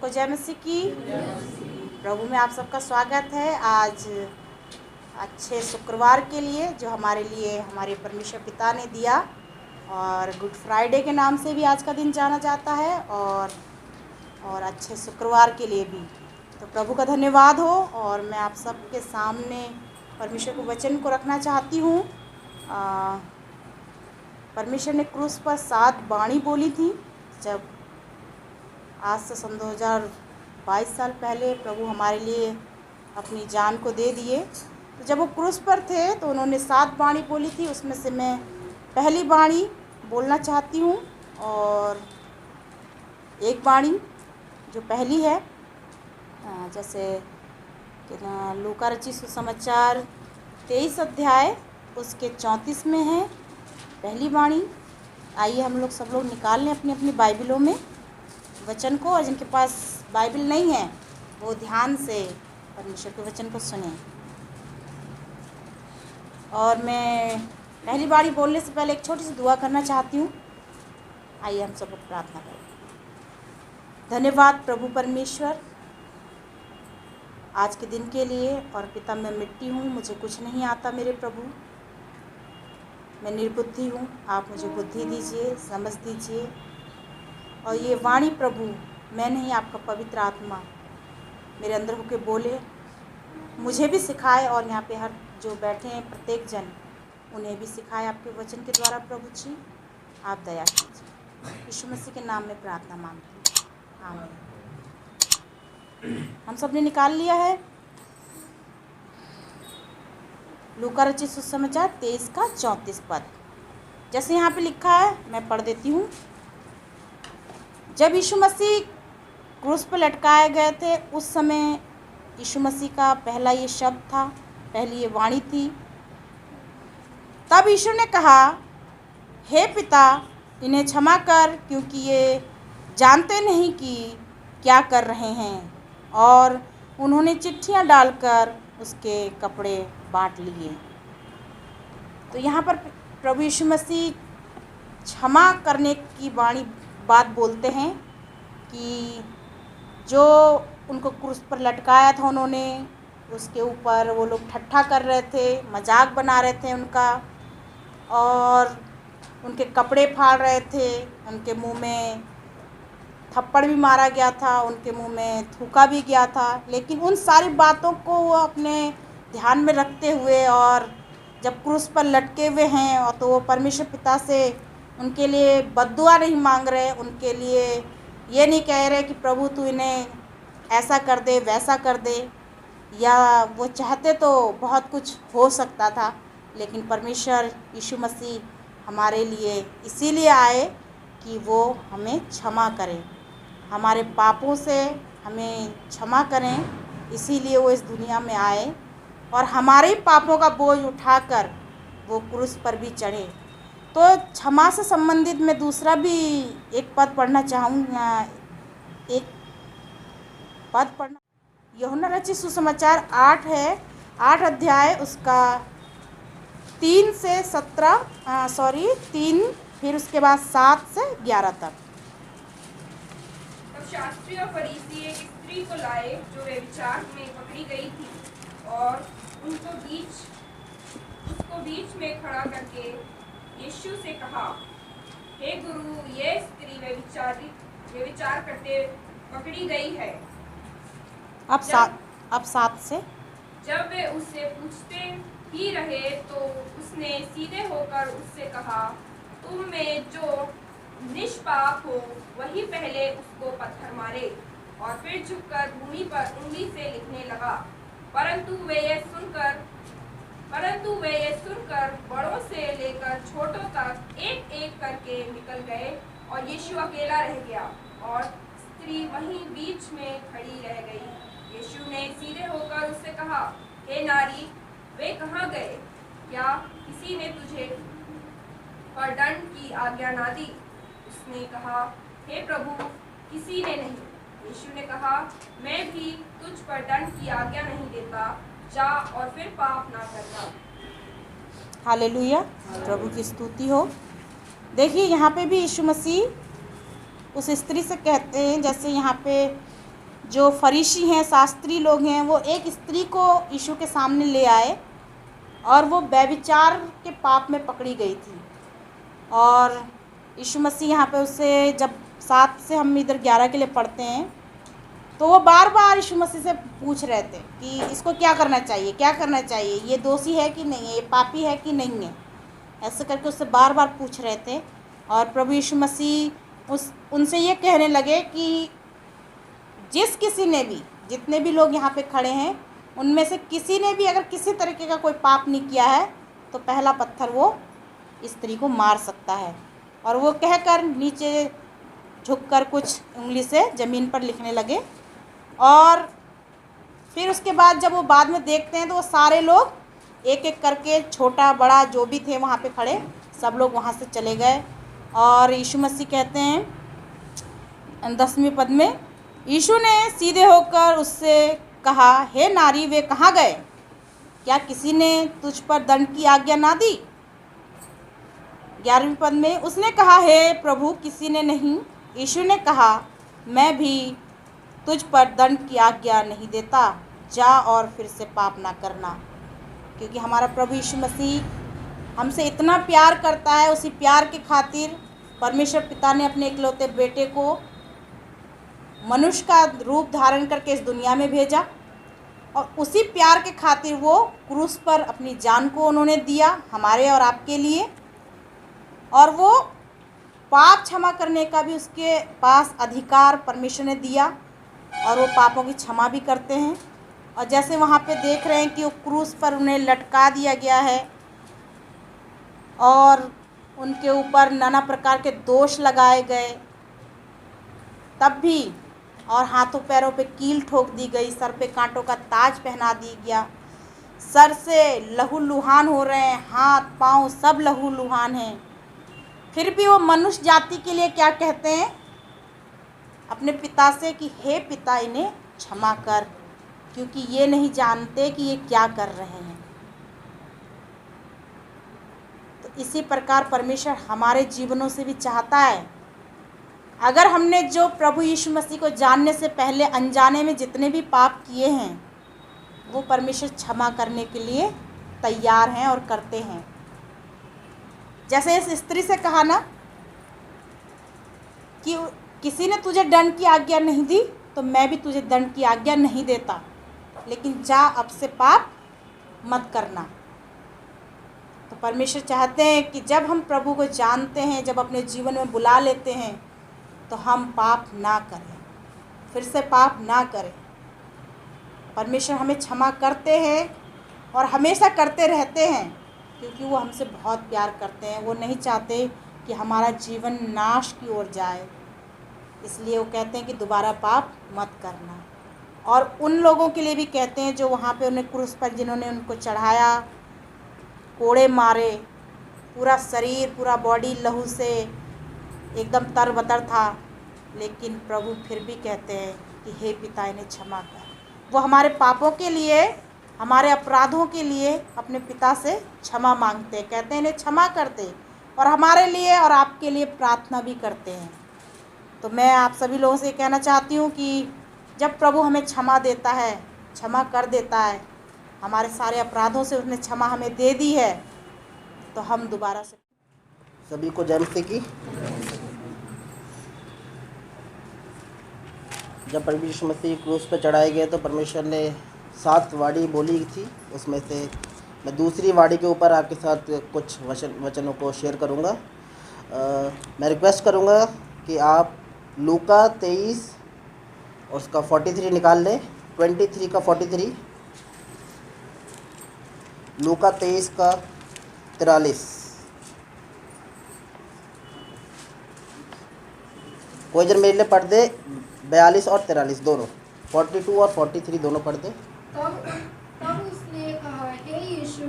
सबको जय मसीह की। प्रभु में आप सबका स्वागत है। आज अच्छे शुक्रवार के लिए जो हमारे लिए हमारे परमेश्वर पिता ने दिया, और गुड फ्राइडे के नाम से भी आज का दिन जाना जाता है, और अच्छे शुक्रवार के लिए भी। तो प्रभु का धन्यवाद हो। और मैं आप सबके सामने परमेश्वर के वचन को रखना चाहती हूँ। परमेश्वर ने क्रूस पर 7 वाणी बोली थी। जब आज से सन 2022 साल पहले प्रभु हमारे लिए अपनी जान को दे दिए, तो जब वो क्रूस पर थे तो उन्होंने 7 वाणी बोली थी। उसमें से मैं पहली वाणी बोलना चाहती हूँ। और एक वाणी जो पहली है, जैसे लूका रचित सुसमाचार 23 अध्याय उसके 34 में है पहली वाणी। आइए हम लोग सब लोग निकाल लें अपनी अपनी बाइबलों में वचन को, और जिनके पास बाइबल नहीं है वो ध्यान से परमेश्वर के वचन को सुने। और मैं पहली बारी बोलने से पहले एक छोटी सी दुआ करना चाहती हूँ। आइए हम सब लोग प्रार्थना करें। धन्यवाद प्रभु परमेश्वर आज के दिन के लिए। और पिता, मैं मिट्टी हूँ, मुझे कुछ नहीं आता मेरे प्रभु, मैं निर्बुद्धि हूँ। आप मुझे बुद्धि दीजिए, समझ दीजिए। और ये वाणी प्रभु मैं नहीं, आपका पवित्र आत्मा मेरे अंदर होके बोले, मुझे भी सिखाए, और यहाँ पे हर जो बैठे हैं प्रत्येक जन उन्हें भी सिखाए आपके वचन के द्वारा। प्रभु जी आप दया कीजिए। यीशु मसीह के नाम में प्रार्थना मांगती हूँ, आमीन। हम सब ने निकाल लिया है लूका रचित सुसमाचार 23 का 34 पद। जैसे यहाँ पे लिखा है, मैं पढ़ देती हूँ। जब यीशु मसीह क्रूस पर लटकाए गए थे, उस समय यीशु मसीह का पहला ये शब्द था, पहली ये वाणी थी। तब यीशु ने कहा, हे पिता, इन्हें क्षमा कर, क्योंकि ये जानते नहीं कि क्या कर रहे हैं। और उन्होंने चिट्ठियाँ डालकर उसके कपड़े बांट लिए। तो यहाँ पर प्रभु यीशु मसीह क्षमा करने की बात बोलते हैं कि जो उनको क्रूस पर लटकाया था, उन्होंने उसके ऊपर वो लोग ठट्ठा कर रहे थे, मजाक बना रहे थे उनका, और उनके कपड़े फाड़ रहे थे, उनके मुंह में थप्पड़ भी मारा गया था, उनके मुंह में थूका भी गया था। लेकिन उन सारी बातों को वो अपने ध्यान में रखते हुए, और जब क्रूस पर लटके हुए हैं, और तो वो परमेश्वर पिता से उनके लिए बद्दुआ नहीं मांग रहे, उनके लिए ये नहीं कह रहे कि प्रभु तू इन्हें ऐसा कर दे, वैसा कर दे, या वो चाहते तो बहुत कुछ हो सकता था। लेकिन परमेश्वर यीशु मसीह हमारे लिए इसीलिए आए कि वो हमें क्षमा करें, हमारे पापों से हमें क्षमा करें। इसीलिए वो इस दुनिया में आए, और हमारे पापों का बोझ उठाकर वो क्रूस पर भी चढ़े। तो क्षमा से संबंधित मैं दूसरा भी एक पद पढ़ना चाहूँगा। एक पद पढ़ना, यूहन्ना रचित सुसमाचार 8 है, 8 अध्याय उसका 3 से 3, फिर उसके बाद 7 से 11 तक। तब शास्त्री और फरीसी एक स्त्री को लाए जो व्यभिचार में पकड़ी गई थी, और उसको बीच में खड़ा करके यीशु से कहा, हे गुरु, ये स्त्री व्यभिचार करते पकड़ी गई है। अब 7 से। जब वे उससे पूछते ही रहे तो उसने सीधे होकर उससे कहा, तुम में जो निष्पाप हो वही पहले उसको पत्थर मारे। और फिर झुककर भूमि पर उंगली से लिखने लगा। परंतु वे ये सुनकर बड़ों से लेकर छोटों तक एक एक करके निकल गए, और यीशु अकेला रह गया, और स्त्री वहीं बीच में खड़ी रह गई। यीशु ने सीधे होकर उससे कहा, हे नारी, वे कहाँ गए? क्या किसी ने तुझे पर दंड की आज्ञा ना दी? उसने कहा, हे प्रभु, किसी ने नहीं। यीशु ने कहा, मैं भी तुझ पर दंड की आज्ञा नहीं देता, जा और फिर पाप ना करना। हालेलुया, प्रभु की स्तुति हो। देखिए यहाँ पे भी यीशु मसीह उस स्त्री से कहते हैं, जैसे यहाँ पे जो फरीसी हैं, शास्त्री लोग हैं, वो एक स्त्री को यीशु के सामने ले आए और वो व्यभिचार के पाप में पकड़ी गई थी। और यीशु मसीह यहाँ पे उससे, जब 7 से हम इधर 11 के लिए पढ़ते हैं, तो वो बार बार यीशु मसीह से पूछ रहे थे कि इसको क्या करना चाहिए, क्या करना चाहिए, ये दोषी है कि नहीं है, ये पापी है कि नहीं है। ऐसे करके उससे बार बार पूछ रहे थे। और प्रभु यीशु मसीह उनसे ये कहने लगे कि जिस किसी ने भी, जितने भी लोग यहाँ पे खड़े हैं, उनमें से किसी ने भी अगर किसी तरीके का कोई पाप नहीं किया है तो पहला पत्थर वो स्त्री को मार सकता है। और वो कहकर नीचे झुककर कुछ उंगली से ज़मीन पर लिखने लगे। और फिर उसके बाद जब वो बाद में देखते हैं तो वो सारे लोग एक एक करके, छोटा बड़ा जो भी थे वहाँ पे खड़े, सब लोग वहाँ से चले गए। और यीशु मसीह कहते हैं 10वें पद में, यीशु ने सीधे होकर उससे कहा, हे नारी, वे कहाँ गए? क्या किसी ने तुझ पर दंड की आज्ञा ना दी? 11वें पद में उसने कहा, हे प्रभु, किसी ने नहीं। यीशु ने कहा, मैं भी तुझ पर दंड की आज्ञा नहीं देता, जा और फिर से पाप ना करना। क्योंकि हमारा प्रभु यीशु मसीह हमसे इतना प्यार करता है, उसी प्यार के खातिर परमेश्वर पिता ने अपने इकलौते बेटे को मनुष्य का रूप धारण करके इस दुनिया में भेजा। और उसी प्यार के खातिर वो क्रूस पर अपनी जान को उन्होंने दिया हमारे और आपके लिए। और वो पाप क्षमा करने का भी उसके पास अधिकार परमेश्वर ने दिया, और वो पापों की क्षमा भी करते हैं। और जैसे वहाँ पे देख रहे हैं कि वो क्रूस पर उन्हें लटका दिया गया है और उनके ऊपर नाना प्रकार के दोष लगाए गए, तब भी, और हाथों पैरों पे कील ठोक दी गई, सर पे कांटों का ताज पहना दी गया, सर से लहू लुहान हो रहे हैं, हाथ पाँव सब लहू लुहान हैं। फिर भी वो मनुष्य जाति के लिए क्या कहते हैं अपने पिता से कि हे पिता, इन्हें क्षमा कर, क्योंकि ये नहीं जानते कि ये क्या कर रहे हैं। तो इसी प्रकार परमेश्वर हमारे जीवनों से भी चाहता है, अगर हमने जो प्रभु यीशु मसीह को जानने से पहले अनजाने में जितने भी पाप किए हैं, वो परमेश्वर क्षमा करने के लिए तैयार हैं और करते हैं। जैसे इस स्त्री से कहा ना कि किसी ने तुझे दंड की आज्ञा नहीं दी, तो मैं भी तुझे दंड की आज्ञा नहीं देता, लेकिन जा अब से पाप मत करना। तो परमेश्वर चाहते हैं कि जब हम प्रभु को जानते हैं, जब अपने जीवन में बुला लेते हैं, तो हम पाप ना करें, फिर से पाप ना करें। परमेश्वर हमें क्षमा करते हैं और हमेशा करते रहते हैं, क्योंकि वो हमसे बहुत प्यार करते हैं। वो नहीं चाहते कि हमारा जीवन नाश की ओर जाए, इसलिए वो कहते हैं कि दोबारा पाप मत करना। और उन लोगों के लिए भी कहते हैं जो वहाँ पे उन्हें क्रूस पर, जिन्होंने उनको चढ़ाया, कोड़े मारे, पूरा शरीर, पूरा बॉडी लहू से एकदम तरबतर था, लेकिन प्रभु फिर भी कहते हैं कि हे पिता, इन्हें क्षमा कर। वो हमारे पापों के लिए, हमारे अपराधों के लिए अपने पिता से क्षमा मांगते हैं, कहते हैं इन्हें क्षमा कर दे, और हमारे लिए और आपके लिए प्रार्थना भी करते हैं। तो मैं आप सभी लोगों से कहना चाहती हूँ कि जब प्रभु हमें क्षमा देता है, क्षमा कर देता है, हमारे सारे अपराधों से उसने क्षमा हमें दे दी है, तो हम दोबारा से। सभी को जय मसीह की। जब प्रभु यीशु मसीह क्रूस पर चढ़ाए गए तो परमेश्वर ने 7 वाणी बोली थी, उसमें से मैं दूसरी वाणी के ऊपर आपके साथ कुछ वचनों को शेयर करूंगा। मैं रिक्वेस्ट करूंगा कि आप लूका 23 और उसका 43 निकाल लें, 23 का 43, लूका 23 का 43। कोई जन मेरे लिए पढ़ दे 42 और 43 दोनों, 42 और 43 दोनों पढ़ दे। तब उसने कहा, हे यीशु,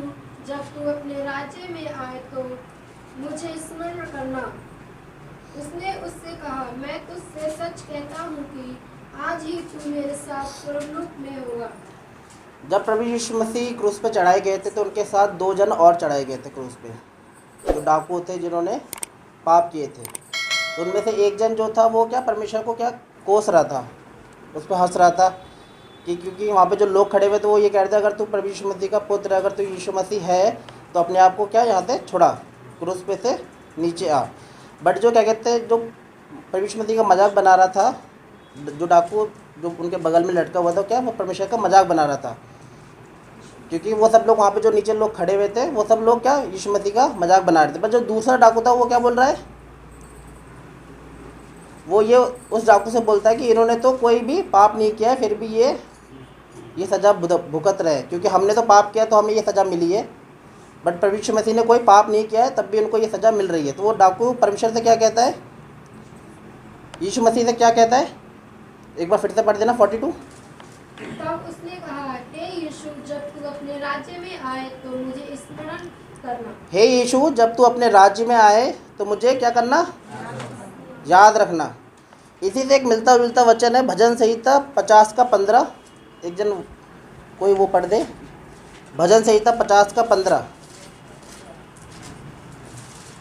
जब तू अपने राज्य में आए तो मुझे स्मरण करना। उसने उससे कहा, मैं तुझसे सच कहता हूँ कि आज ही तू मेरे साथ स्वर्गलोक में होगा। जब प्रभु यीशु मसीह क्रूस पर चढ़ाए गए थे तो उनके साथ 2 जन और चढ़ाए गए थे क्रूस पे, जो डाकू थे, जिन्होंने पाप किए थे। तो उनमें से एक जन जो था वो क्या परमेश्वर को क्या कोस रहा था उस पर हंस रहा था कि क्योंकि वहाँ पे जो लोग खड़े हुए थे वो ये कह रहे थे अगर तू प्रभु यीशु मसीह का पुत्र, अगर तू यीशु मसीह है तो अपने आप को क्या यहाँ से छुड़ा, क्रूस पे से नीचे आ। बट जो क्या कहते हैं, जो प्रभु यीशु मसीह का मजाक बना रहा था, जो डाकू जो उनके बगल में लटका हुआ था, क्या वो परमेश्वर का मजाक बना रहा था, क्योंकि वो सब लोग वहाँ पे जो नीचे लोग खड़े हुए थे वो सब लोग क्या यीशु मसीह का मजाक बना रहे थे। पर जो दूसरा डाकू था वो क्या बोल रहा है, वो ये उस डाकू से बोलता है कि इन्होंने तो कोई भी पाप नहीं किया है, फिर भी ये सज़ा भुगत रहे हैं, क्योंकि हमने तो पाप किया तो हमें ये सज़ा मिली है, बट प्रभु यीशु मसीह ने कोई पाप नहीं किया है तब भी उनको ये सज़ा मिल रही है। तो वो डाकू परमेश्वर से क्या कहता है, यीशु मसीह से क्या कहता है, एक बार फिर से पढ़ देना 42। तब उसने कहा, हे यीशु, जब तू अपने राज्य में आए तो मुझे स्मरण करना। हे यीशु, जब तू अपने राज्य में आए तो मुझे क्या करना, याद रखना। इसी से एक मिलता जुलता वचन है भजन संहिता 50 का 15। एक जन कोई वो पढ़ दे, भजन संहिता 50 का 15।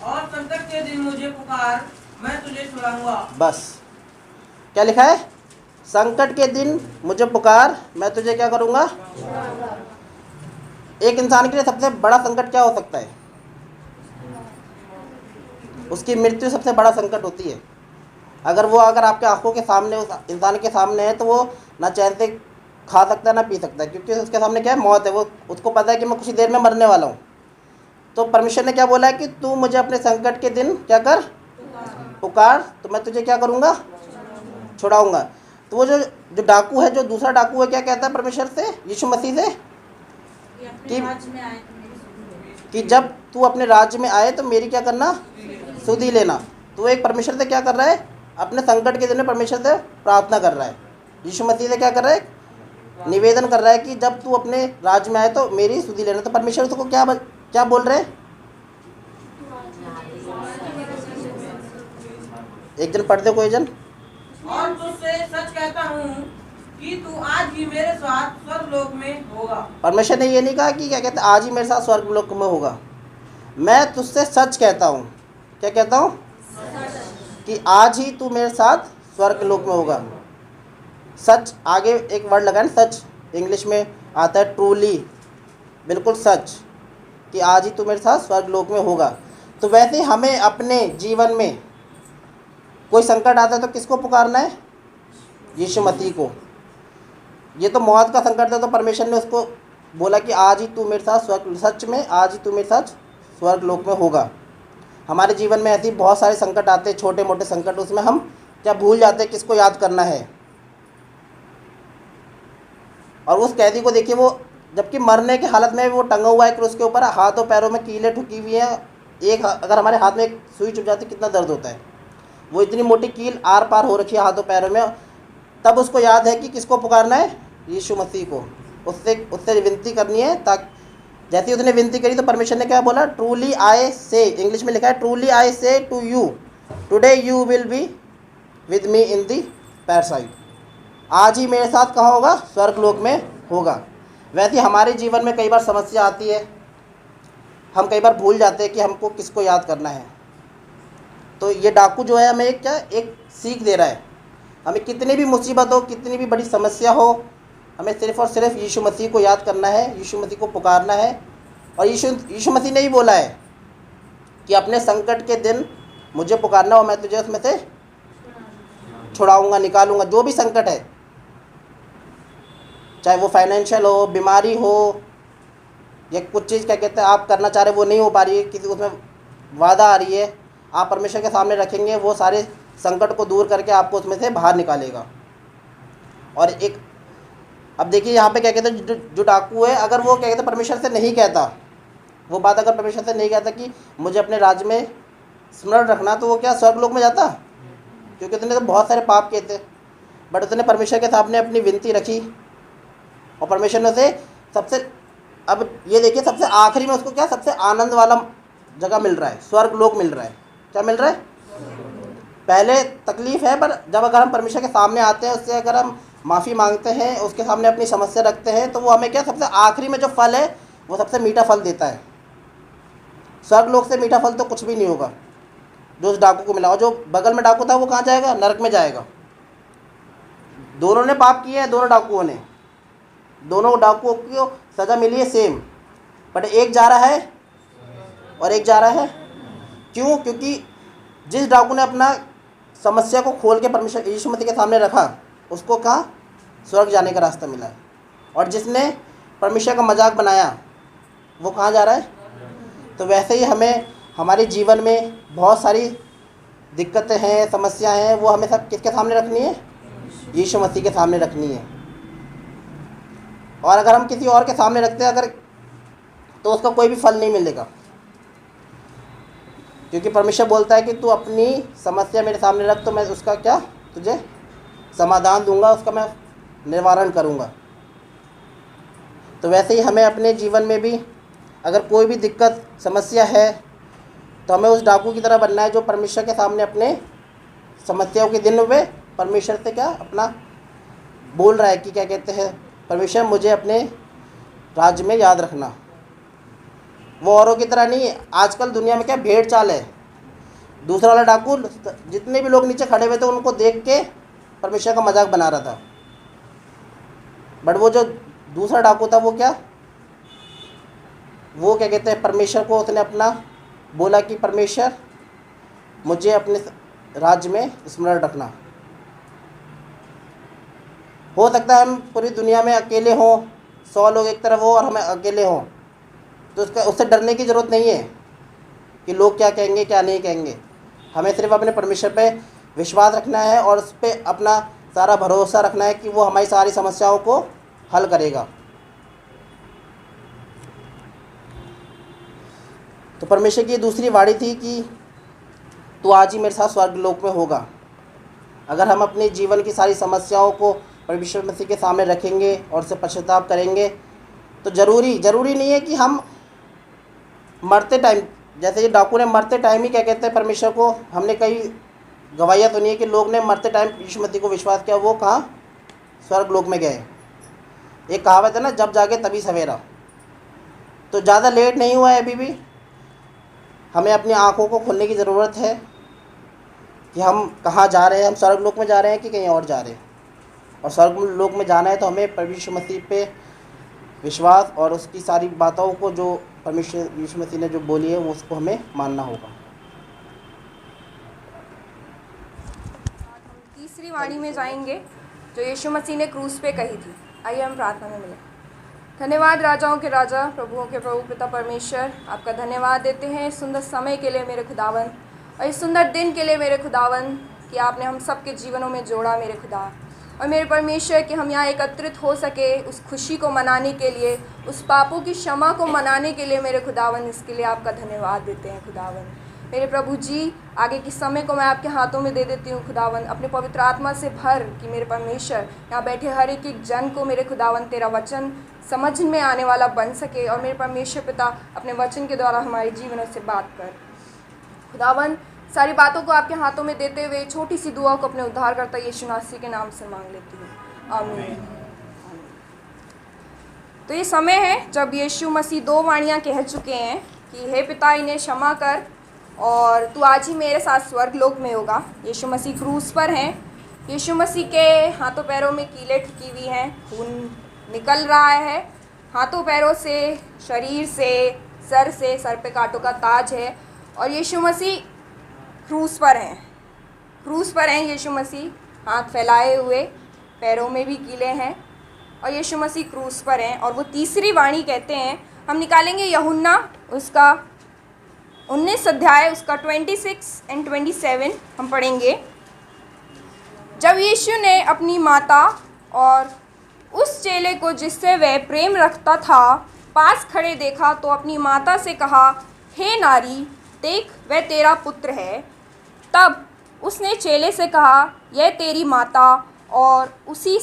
और संकट के दिन मुझे पुकार, मैं तुझे छुड़ाऊंगा। बस क्या लिखा है, संकट के दिन मुझे पुकार, मैं तुझे क्या करूँगा। एक इंसान के लिए सबसे बड़ा संकट क्या हो सकता है, उसकी मृत्यु सबसे बड़ा संकट होती है। अगर आपके आंखों के सामने उस इंसान के सामने है तो वो ना चैन से खा सकता है ना पी सकता है, क्योंकि उसके सामने क्या है, मौत है। वो उसको पता है कि मैं कुछ ही देर में मरने वाला हूँ। तो परमेश्वर ने क्या बोला है कि तू मुझे अपने संकट के दिन क्या कर, पुकार, तो मैं तुझे क्या करूँगा, छुड़ाऊँगा। तो वो जो डाकू है, जो दूसरा डाकू है, क्या कहता है परमेश्वर से, यीशु मसीह से कि जब तू अपने राज्य में आए तो मेरी क्या करना, सुधि लेना। तो वो एक परमेश्वर से क्या कर रहा है, अपने संकट के दिन में परमेश्वर से प्रार्थना कर रहा है। यीशु मसीह से क्या कर रहा है, निवेदन कर रहा है कि जब तू अपने राज्य में आए तो मेरी सुधि लेना। तो परमेश्वर उसको क्या बोल रहे हैं, एक जन पढ़ दे कोई जन। और तुझसे सच कहता हूँ कि तू आज ही मेरे साथ स्वर्गलोक में होगा। परमेश्वर ने ये नहीं कहा कि क्या कहते आज ही मेरे साथ स्वर्गलोक में होगा, मैं तुझसे सच कहता हूँ। क्या कहता हूँ, कि आज ही तू मेरे साथ स्वर्गलोक में होगा। सच, आगे एक वर्ड लगा है सच, इंग्लिश में आता है ट्रूली, बिल्कुल सच, कि आज ही तू मेरे साथ स्वर्गलोक में होगा। तो वैसे हमें अपने जीवन में कोई संकट आता है तो किसको पुकारना है, यीशु मसीह को। ये तो मौत का संकट था तो परमेश्वर ने उसको बोला कि आज ही तू मेरे साथ सच में आज ही तू मेरे साथ स्वर्गलोक में होगा। हमारे जीवन में ऐसी बहुत सारे संकट आते हैं, छोटे मोटे संकट, उसमें हम क्या भूल जाते हैं किसको याद करना है। और उस कैदी को देखिए, वो जबकि मरने की हालत में वो टंगा हुआ है क्रूस के ऊपर, हाथों पैरों में कीलें ठुकी हुई हैं। एक अगर हमारे हाथ में एक सुई चुभ जाती कितना दर्द होता है। वो इतनी मोटी कील आर पार हो रखी है हाथों पैरों में, तब उसको याद है कि किसको पुकारना है, यीशु मसीह को। उससे विनती करनी है। ताकि जैसे उसने विनती करी तो परमेश्वर ने क्या बोला, ट्रूली आई से, इंग्लिश में लिखा है truly I say to you today you will be with me in the paradise. आज ही मेरे साथ कहाँ होगा, स्वर्गलोक में होगा। वैसे हमारे जीवन में कई बार समस्या आती है, हम कई बार भूल जाते हैं कि हमको किसको याद करना है। तो ये डाकू जो है हमें एक सीख दे रहा है। हमें कितनी भी मुसीबत हो, कितनी भी बड़ी समस्या हो, हमें सिर्फ़ और सिर्फ यीशु मसीह को याद करना है, यीशु मसीह को पुकारना है। और यीशु मसीह ने ही बोला है कि अपने संकट के दिन मुझे पुकारना और मैं तुझे उसमें से छुड़ाऊंगा, निकालूंगा। जो भी संकट है, चाहे वो फाइनेंशियल हो, बीमारी हो, या कुछ चीज़ क्या कहते हैं आप करना चाह रहे वो नहीं हो पा रही है, किसी उसमें वादा आ रही है, आप परमेश्वर के सामने रखेंगे, वो सारे संकट को दूर करके आपको उसमें से बाहर निकालेगा। और एक अब देखिए यहाँ पे क्या कहते हैं, जो डाकू है, अगर वो क्या कहते हैं परमेश्वर से नहीं कहता, वो बात अगर परमेश्वर से नहीं कहता कि मुझे अपने राज्य में स्मरण रखना, तो वो क्या स्वर्गलोक में जाता, क्योंकि उसने तो बहुत सारे पाप किए थे। बट उसने परमेश्वर के सामने अपनी विनती रखी और परमेश्वर ने उसे सबसे, अब ये देखिए सबसे आखिरी में उसको क्या सबसे आनंद वाला जगह मिल रहा है, स्वर्गलोक मिल रहा है। क्या मिल रहा है, पहले तकलीफ़ है, पर जब अगर हम परमेश्वर के सामने आते हैं, उससे अगर हम माफ़ी मांगते हैं, उसके सामने अपनी समस्या रखते हैं, तो वो हमें क्या सबसे आखिरी में जो फल है वो सबसे मीठा फल देता है। स्वर्गलोक से मीठा फल तो कुछ भी नहीं होगा जो उस डाकू को मिला। और जो बगल में डाकू था वो कहाँ जाएगा, नरक में जाएगा। दोनों ने पाप किया है, दोनों डाकुओं ने, दोनों डाकुओं को सज़ा मिली है सेम, बट एक जा रहा है और एक जा रहा है। क्यों? क्योंकि जिस डाकू ने अपना समस्या को खोल के परमेश्वर यीशु मसीह के सामने रखा, उसको कहा स्वर्ग जाने का रास्ता मिला है, और जिसने परमेश्वर का मजाक बनाया वो कहाँ जा रहा है। तो वैसे ही हमें हमारे जीवन में बहुत सारी दिक्कतें हैं, समस्याएं हैं, वो हमें सब किसके सामने रखनी है? यीशु मसीह के सामने रखनी है। और अगर हम किसी और के सामने रखते हैं तो उसका कोई भी फल नहीं मिलेगा, क्योंकि परमेश्वर बोलता है कि तू अपनी समस्या मेरे सामने रख तो मैं उसका क्या तुझे समाधान दूंगा, उसका मैं निवारण करूंगा। तो वैसे ही हमें अपने जीवन में भी अगर कोई भी दिक्कत समस्या है तो हमें उस डाकू की तरह बनना है जो परमेश्वर के सामने अपने समस्याओं के दिन में परमेश्वर से क्या अपना बोल रहा है कि क्या कहते हैं, परमेश्वर मुझे अपने राज्य में याद रखना। वो औरों की तरह नहीं है। आजकल दुनिया में क्या भेड़ चाल है, दूसरा वाला डाकू जितने भी लोग नीचे खड़े हुए थे उनको देख के परमेश्वर का मजाक बना रहा था, बट वो जो दूसरा डाकू था वो क्या कहते हैं, परमेश्वर को उसने अपना बोला कि परमेश्वर मुझे अपने राज्य में स्मरण रखना। हो सकता है हम पूरी दुनिया में अकेले हों, 100 लोग एक तरफ हो और हमें अकेले हों, तो उससे डरने की ज़रूरत नहीं है कि लोग क्या कहेंगे क्या नहीं कहेंगे। हमें सिर्फ अपने परमेश्वर पे विश्वास रखना है और उस पर अपना सारा भरोसा रखना है कि वो हमारी सारी समस्याओं को हल करेगा। तो परमेश्वर की दूसरी वाणी थी कि तू आज ही मेरे साथ स्वर्ग लोक में होगा। अगर हम अपने जीवन की सारी समस्याओं को परमेश्वर मसीह के सामने रखेंगे और उससे पश्चाताप करेंगे तो ज़रूरी नहीं है कि हम मरते टाइम, जैसे ये डाकू ने मरते टाइम ही क्या कहते हैं परमेश्वर को, हमने कई गवाहियाँ सुनी है कि लोग ने मरते टाइम यीशु मसीह को विश्वास किया, वो कहाँ स्वर्ग लोक में गए। एक कहावत है ना, जब जागे तभी सवेरा। तो ज़्यादा लेट नहीं हुआ है, अभी भी हमें अपनी आँखों को खोलने की ज़रूरत है कि हम कहाँ जा रहे हैं। हम स्वर्ग लोक में जा रहे हैं कि कहीं और जा रहे हैं। और स्वर्ग लोक में जाना है तो हमें परमेश्वर मसीह पे विश्वास और उसकी सारी बातों को जो परमेश्वर यीशु मसीह ने जो बोली है वो उसको हमें मानना होगा। तीसरी वाणी में जाएंगे जो यीशु मसीह ने क्रूस पे कही थी। आइए हम प्रार्थना में मिलें। धन्यवाद राजाओं के राजा, प्रभुओं के प्रभु, पिता परमेश्वर, आपका धन्यवाद देते हैं इस सुंदर समय के लिए मेरे खुदावन, और इस सुंदर दिन के लिए मेरे खुदावन कि आपने हम सब के जीवनों में जोड़ा मेरे खुदा। और मेरे परमेश्वर कि हम यहाँ एकत्रित हो सके उस खुशी को मनाने के लिए, उस पापों की क्षमा को मनाने के लिए मेरे खुदावन, इसके लिए आपका धन्यवाद देते हैं खुदावन। मेरे प्रभु जी, आगे के समय को मैं आपके हाथों में दे देती हूँ खुदावन। अपने पवित्र आत्मा से भर कि मेरे परमेश्वर यहाँ बैठे हर एक जन को मेरे खुदावन तेरा वचन समझ में आने वाला बन सके। और मेरे परमेश्वर पिता अपने वचन के द्वारा हमारे जीवनों से बात कर खुदावन। सारी बातों को आपके हाथों में देते हुए छोटी सी दुआ को अपने उद्धारकर्ता यीशु मसीह के नाम से मांग लेती हूँ, आमीन। तो ये समय है जब यीशु मसीह 2 वाणियाँ कह चुके हैं कि हे पिता इन्हें क्षमा कर और तू आज ही मेरे साथ स्वर्ग लोक में होगा। यीशु मसीह क्रूस पर हैं। यीशु मसीह के हाथों पैरों में कीलें ठुकी हुई हैं, खून निकल रहा है हाथों पैरों से, शरीर से, सर पे कांटों का ताज है। और यीशु मसीह क्रूस पर हैं यीशु मसीह, हाथ फैलाए हुए, पैरों में भी कीलें हैं, और यीशु मसीह क्रूस पर हैं। और वो तीसरी वाणी कहते हैं, हम निकालेंगे यूहन्ना उसका 19 अध्याय उसका 26 और 27 हम पढ़ेंगे। जब यीशु ने अपनी माता और उस चेले को जिससे वह प्रेम रखता था पास खड़े देखा तो अपनी माता से कहा, हे नारी, देख वह तेरा पुत्र है। तब उसने चेले से कहा, यह तेरी माता। और उसी